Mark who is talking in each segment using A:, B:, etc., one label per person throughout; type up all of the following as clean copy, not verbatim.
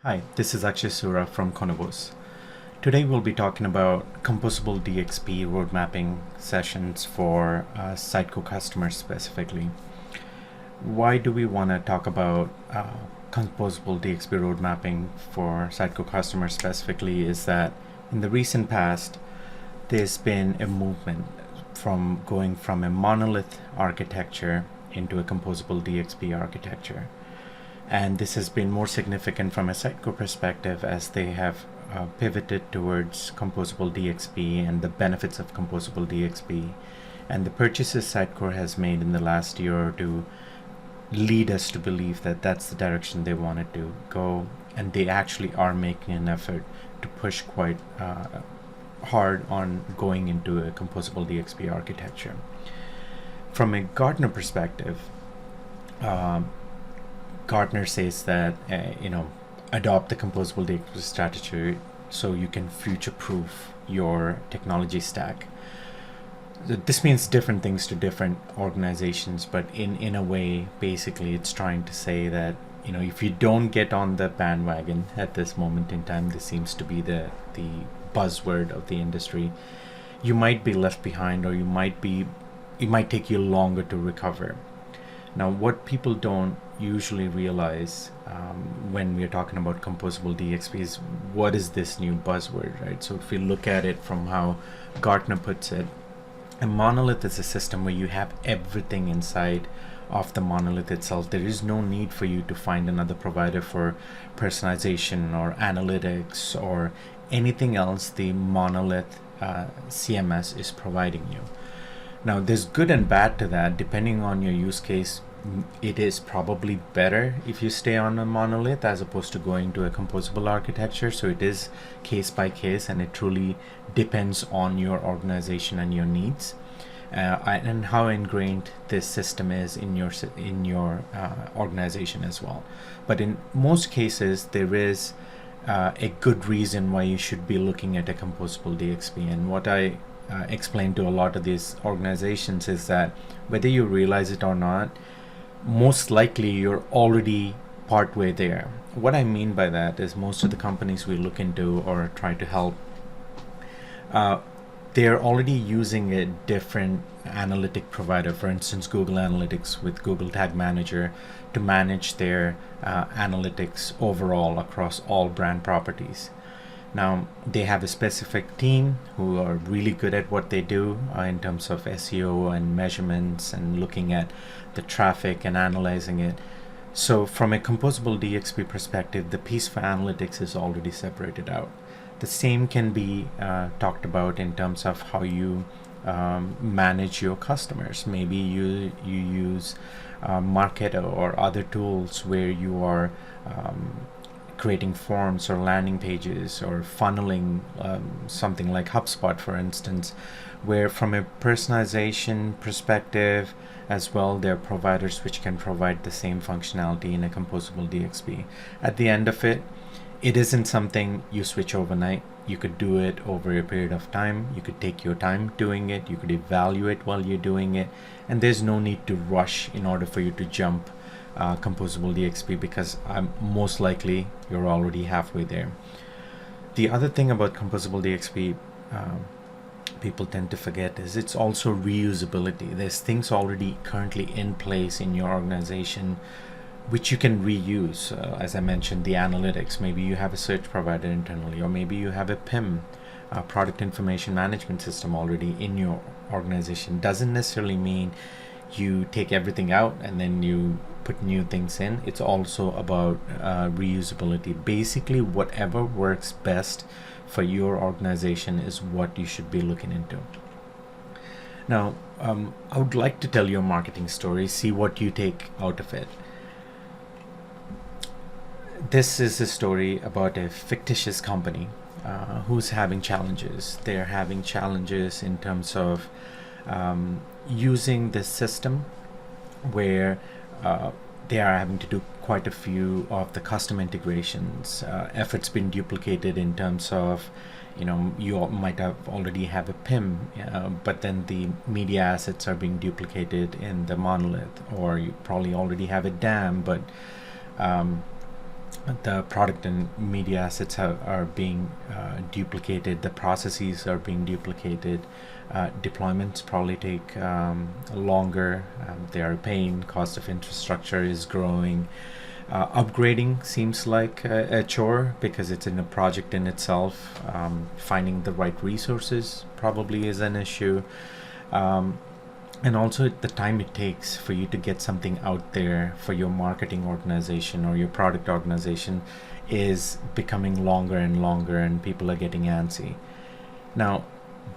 A: Hi, this is Akshay Sura from Conobos. Today we'll be talking about Composable DXP Roadmapping sessions for Sitecore customers specifically. Why do we want to talk about Composable DXP Roadmapping for Sitecore customers specifically is that in the recent past, there's been a movement from going from a monolith architecture into a Composable DXP architecture. And this has been more significant from a Sitecore perspective as they have pivoted towards Composable DXP and the benefits of Composable DXP. And the purchases Sitecore has made in the last year or two lead us to believe that that's the direction they wanted to go. And they actually are making an effort to push quite hard on going into a Composable DXP architecture. From a Gartner perspective, Gartner says that adopt the Composable DXP strategy so you can future-proof your technology stack. This means different things to different organizations, but in a way, basically, it's trying to say that if you don't get on the bandwagon at this moment in time, this seems to be the buzzword of the industry. You might be left behind, or it might take you longer to recover. Now, what people don't usually realize when we're talking about Composable DXP is what is this new buzzword, right? So if we look at it from how Gartner puts it, a monolith is a system where you have everything inside of the monolith itself. There is no need for you to find another provider for personalization or analytics or anything else the Monolith CMS is providing you. Now, there's good and bad to that. Depending on your use case, it is probably better if you stay on a monolith as opposed to going to a composable architecture. So it is case by case, and it truly depends on your organization and your needs and how ingrained this system is in your organization as well. But in most cases, there is a good reason why you should be looking at a Composable DXP. And what I explain to a lot of these organizations is that whether you realize it or not, most likely you're already partway there. What I mean by that is most of the companies we look into or try to help, they're already using a different analytic provider, for instance Google Analytics with Google Tag Manager, to manage their analytics overall across all brand properties. Now, they have a specific team who are really good at what they do in terms of SEO and measurements and looking at the traffic and analyzing it. So from a Composable DXP perspective, the piece for analytics is already separated out. The same can be talked about in terms of how you manage your customers. Maybe you use Marketo or other tools where you are creating forms or landing pages or funneling, something like HubSpot, for instance, where from a personalization perspective as well, there are providers which can provide the same functionality in a Composable DXP. At the end of it, it isn't something you switch overnight. You could do it over a period of time. You could take your time doing it. You could evaluate while you're doing it. And there's no need to rush in order for you to jump Composable DXP, because most likely you're already halfway there. The other thing about Composable DXP people tend to forget is it's also reusability. There's things already currently in place in your organization which you can reuse. As I mentioned, the analytics, maybe you have a search provider internally, or maybe you have a PIM, product information management system, already in your organization. Doesn't necessarily mean you take everything out and then you put new things in. It's also about reusability. Basically, whatever works best for your organization is what you should be looking into. Now, I would like to tell you a marketing story, see what you take out of it. This is a story about a fictitious company who's having challenges. They're having challenges in terms of using this system where they are having to do quite a few of the custom integrations. Efforts been duplicated in terms of, you might have already have a PIM, but then the media assets are being duplicated in the monolith, or you probably already have a DAM, but the product and media assets are being duplicated, the processes are being duplicated, deployments probably take longer, they are a pain, cost of infrastructure is growing. Upgrading seems like a chore because it's in a project in itself. Finding the right resources probably is an issue. And also the time it takes for you to get something out there for your marketing organization or your product organization is becoming longer and longer, and people are getting antsy. Now,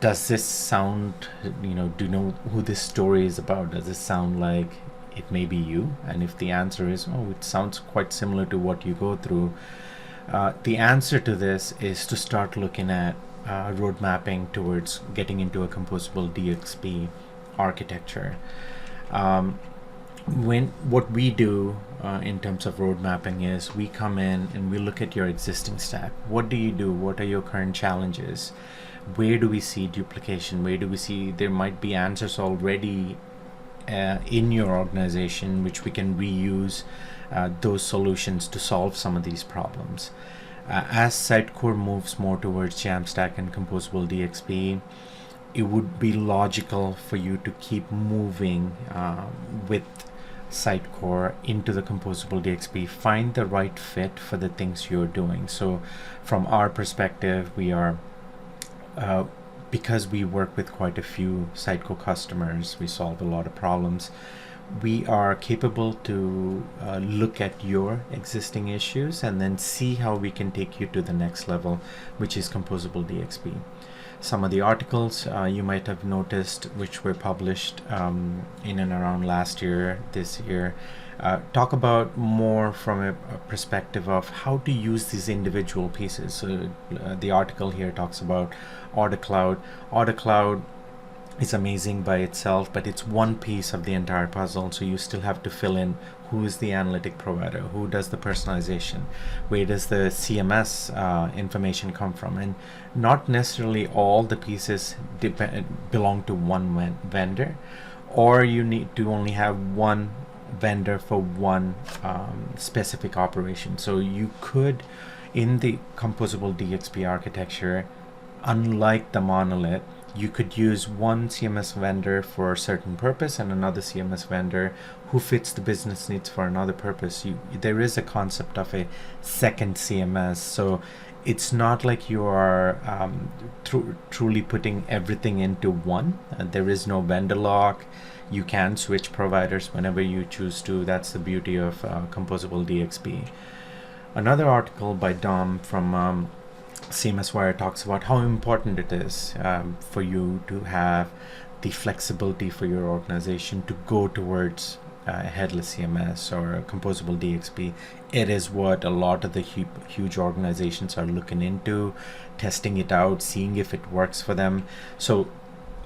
A: does this sound, do you know who this story is about? Does this sound like it may be you? And if the answer is, oh, it sounds quite similar to what you go through, the answer to this is to start looking at road mapping towards getting into a composable DXP architecture. What we do in terms of road mapping is we come in and we look at your existing stack. What do you do? What are your current challenges? Where do we see duplication? Where do we see there might be answers already in your organization which we can reuse those solutions to solve some of these problems? As Sitecore moves more towards JAMSTACK and Composable DXP, it would be logical for you to keep moving with Sitecore into the Composable DXP. Find the right fit for the things you're doing. So from our perspective, we are because we work with quite a few Sitecore customers, we solve a lot of problems. We are capable to look at your existing issues and then see how we can take you to the next level, which is Composable DXP. Some of the articles you might have noticed, which were published in and around last year, this year, talk about more from a perspective of how to use these individual pieces. So the article here talks about OrderCloud. OrderCloud is amazing by itself, but it's one piece of the entire puzzle. So you still have to fill in who is the analytic provider, who does the personalization, where does the CMS information come from, and not necessarily all the pieces belong to one vendor, or you need to only have one vendor for one specific operation. So you could, in the Composable DXP architecture, unlike the monolith, you could use one CMS vendor for a certain purpose and another CMS vendor who fits the business needs for another purpose. There is a concept of a second CMS, so it's not like you are truly putting everything into one. There is no vendor lock. You can switch providers whenever you choose to. That's the beauty of Composable DXP. Another article by Dom from CMS Wire talks about how important it is for you to have the flexibility for your organization to go towards a headless CMS or a Composable DXP. It is what a lot of the huge organizations are looking into, testing it out, seeing if it works for them. So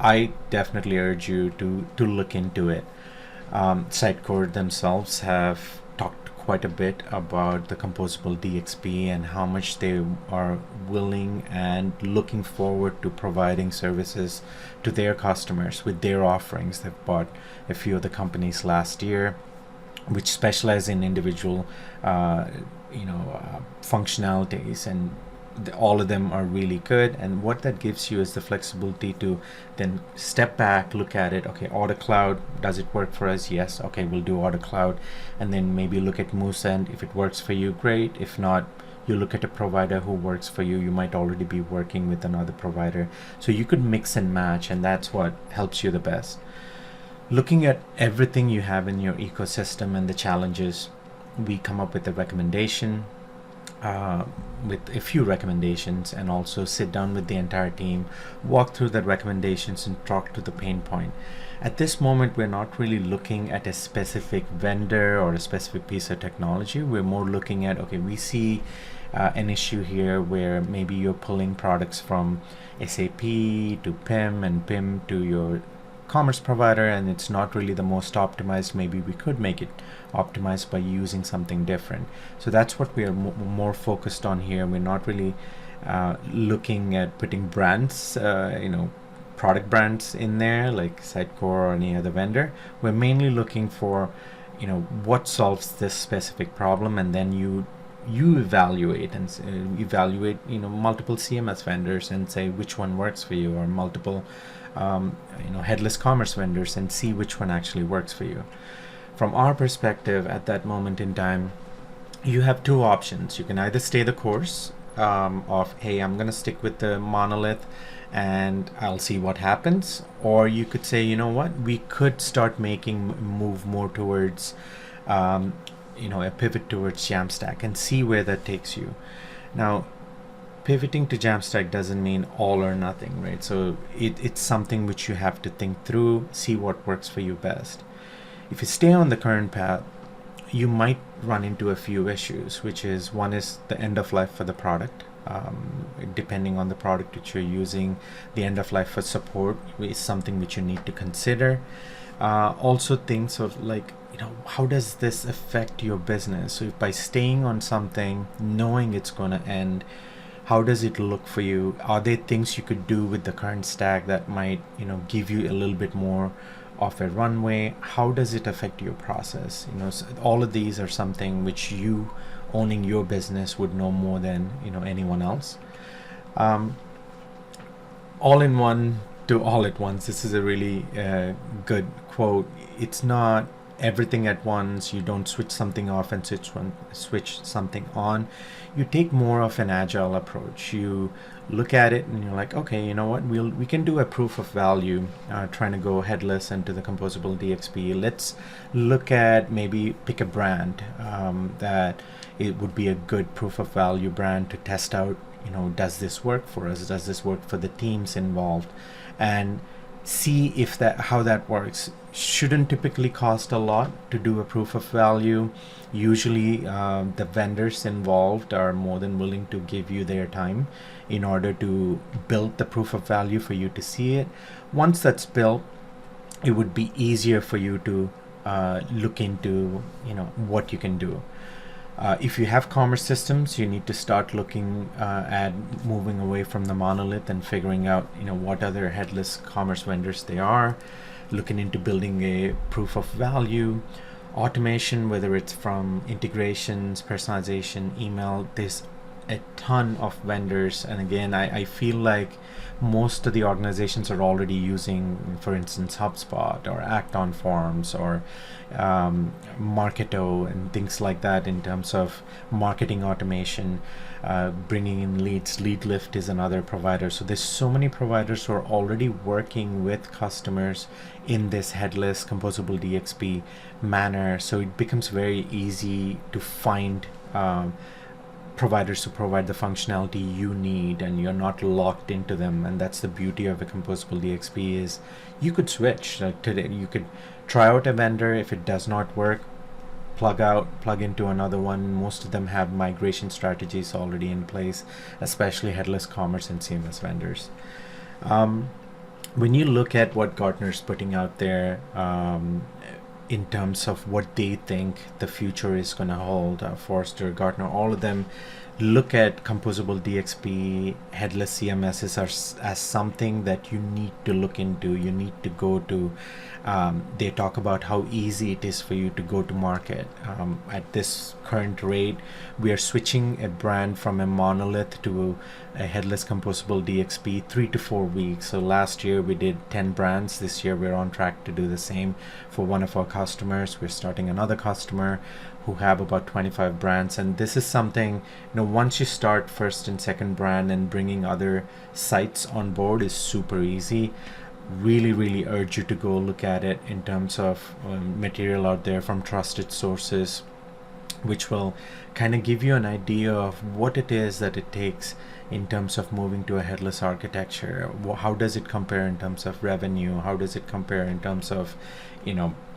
A: I definitely urge you to look into it. Sitecore themselves have talked quite a bit about the Composable DXP and how much they are willing and looking forward to providing services to their customers with their offerings. They've bought a few of the companies last year which specialize in individual functionalities, and all of them are really good. And what that gives you is the flexibility to then step back, look at it. Okay, OrderCloud, does it work for us? Yes. Okay, we'll do OrderCloud, and then maybe look at Moosend. If it works for you, great. If not, you look at a provider who works for you. You might already be working with another provider, so you could mix and match, and that's what helps you the best. Looking at everything you have in your ecosystem and the challenges, we come up with a recommendation, with a few recommendations, and also sit down with the entire team, walk through the recommendations and talk to the pain point. At this moment, we're not really looking at a specific vendor or a specific piece of technology. We're more looking at, okay, we see an issue here where maybe you're pulling products from SAP to PIM and PIM to your commerce provider, and it's not really the most optimized. Maybe we could make it optimized by using something different. So that's what we are more focused on here. We're not really looking at putting brands, product brands in there like Sitecore or any other vendor. We're mainly looking for what solves this specific problem, and then you you evaluate and evaluate multiple CMS vendors and say which one works for you, or multiple headless commerce vendors and see which one actually works for you. From our perspective at that moment in time, you have two options. You can either stay the course of, hey, I'm going to stick with the monolith and I'll see what happens, or you could say, you know what, we could start making move more towards a pivot towards JAMSTACK and see where that takes you. Now, pivoting to JAMSTACK doesn't mean all or nothing, right? So it's something which you have to think through, see what works for you best. If you stay on the current path, you might run into a few issues, which is, one is the end of life for the product. Depending on the product that you're using, the end of life for support is something which you need to consider. Also things of like, how does this affect your business? So if by staying on something, knowing it's going to end, how does it look for you? Are there things you could do with the current stack that might, give you a little bit more of a runway? How does it affect your process? So all of these are something which you, owning your business, would know more than anyone else. All in one to all at once. This is a really good quote. It's not everything at once. You don't switch something off and switch something on. You take more of an agile approach. You look at it and you're like, okay, you know what, we can do a proof of value, trying to go headless into the Composable DXP. Let's look at, maybe pick a brand that it would be a good proof of value brand to test out, does this work for us? Does this work for the teams involved? And see if how that works. Shouldn't typically cost a lot to do a proof of value. Usually the vendors involved are more than willing to give you their time in order to build the proof of value for you to see it. Once that's built, it would be easier for you to look into what you can do. If you have commerce systems, you need to start looking at moving away from the monolith and figuring out what other headless commerce vendors they are, looking into building a proof of value, automation, whether it's from integrations, personalization, email. There's a ton of vendors, and again, I feel like most of the organizations are already using, for instance, HubSpot or Act on Forms or Marketo and things like that in terms of marketing automation, bringing in leads. LeadLift is another provider. So there's so many providers who are already working with customers in this headless Composable DXP manner. So it becomes very easy to find providers to provide the functionality you need, and you're not locked into them. And that's the beauty of a Composable DXP, is you could switch. Like today, you could try out a vendor. If it does not work, plug into another one. Most of them have migration strategies already in place, especially headless commerce and CMS vendors. When you look at what Gartner's putting out there in terms of what they think the future is going to hold, Forrester, Gartner, all of them look at Composable DXP, headless CMSs as something that you need to look into. You need to go to, they talk about how easy it is for you to go to market. At this current rate, we are switching a brand from a monolith to a headless Composable DXP 3 to 4 weeks. So last year we did 10 brands. This year we're on track to do the same for one of our customers. We're starting another customer who have about 25 brands, and this is something, once you start first and second brand, and bringing other sites on board is super easy. Really urge you to go look at it in terms of material out there from trusted sources, which will kind of give you an idea of what it is that it takes in terms of moving to a headless architecture. How does it compare in terms of revenue? How does it compare in terms of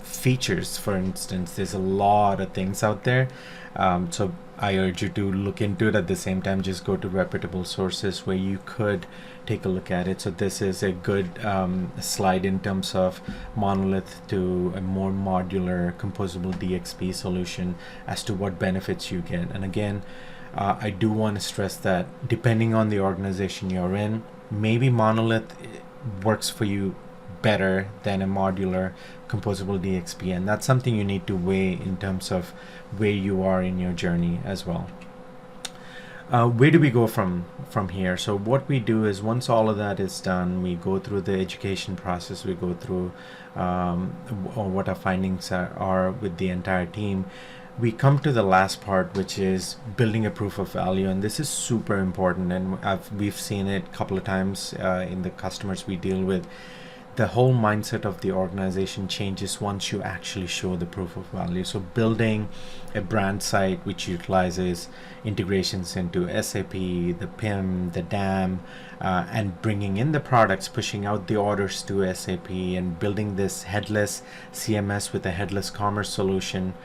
A: features? For instance, there's a lot of things out there, so I urge you to look into it. At the same time, just go to reputable sources where you could take a look at it. So this is a good slide in terms of monolith to a more modular Composable DXP solution as to what benefits you get. And again, I do want to stress that depending on the organization you're in, maybe monolith works for you better than a modular Composable DXP, and that's something you need to weigh in terms of where you are in your journey as well. Where do we go from here? So what we do is, once all of that is done, we go through the education process. We go through what our findings are with the entire team. We come to the last part, which is building a proof of value, and this is super important. And we've seen it a couple of times in the customers we deal with. The whole mindset of the organization changes once you actually show the proof of value. So building a brand site which utilizes integrations into SAP, the PIM, the DAM, and bringing in the products, pushing out the orders to SAP, and building this headless CMS with a headless commerce solution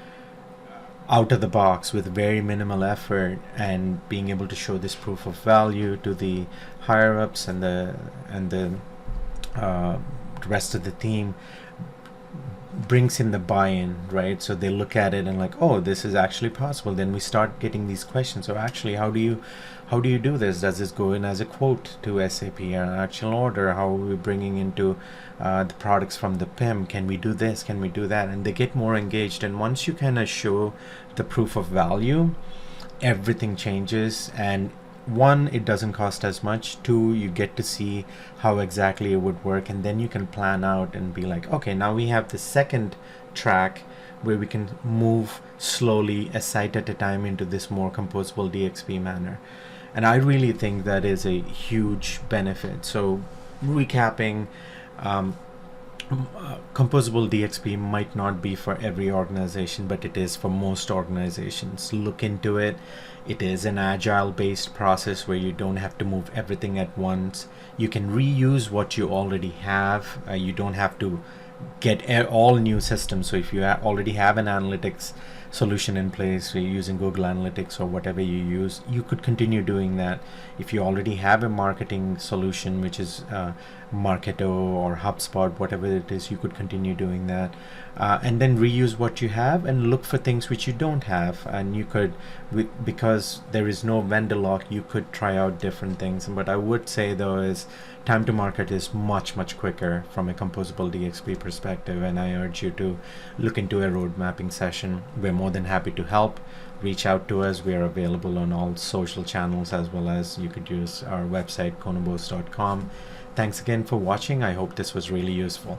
A: out of the box with very minimal effort, and being able to show this proof of value to the higher ups and the rest of the team brings in the buy-in, right? So they look at it and like, oh, this is actually possible. Then we start getting these questions. So actually, how do you do this? Does this go in as a quote to SAP or an actual order? How are we bringing into the products from the PIM? Can we do this? Can we do that? And they get more engaged. And once you kind of show the proof of value, everything changes. And one, it doesn't cost as much. Two, you get to see how exactly it would work, and then you can plan out and be like, okay, now we have the second track where we can move slowly, a site at a time, into this more composable DXP manner. And I really think that is a huge benefit. So recapping, Composable DXP might not be for every organization, but it is for most organizations. Look into it. It is an agile based process where you don't have to move everything at once. You can reuse what you already have. You don't have to get all new systems. So if you already have an analytics solution in place, you're using Google Analytics or whatever you use, you could continue doing that. If you already have a marketing solution, which is Marketo or HubSpot, whatever it is, you could continue doing that. And then reuse what you have and look for things which you don't have. And you could, because there is no vendor lock, you could try out different things. But I would say though is time to market is much quicker from a composable DXP perspective, and I urge you to look into a road mapping session. We're more than happy to help. Reach out to us. We are available on all social channels, as well as you could use our website konobos.com. Thanks again for watching. I hope this was really useful.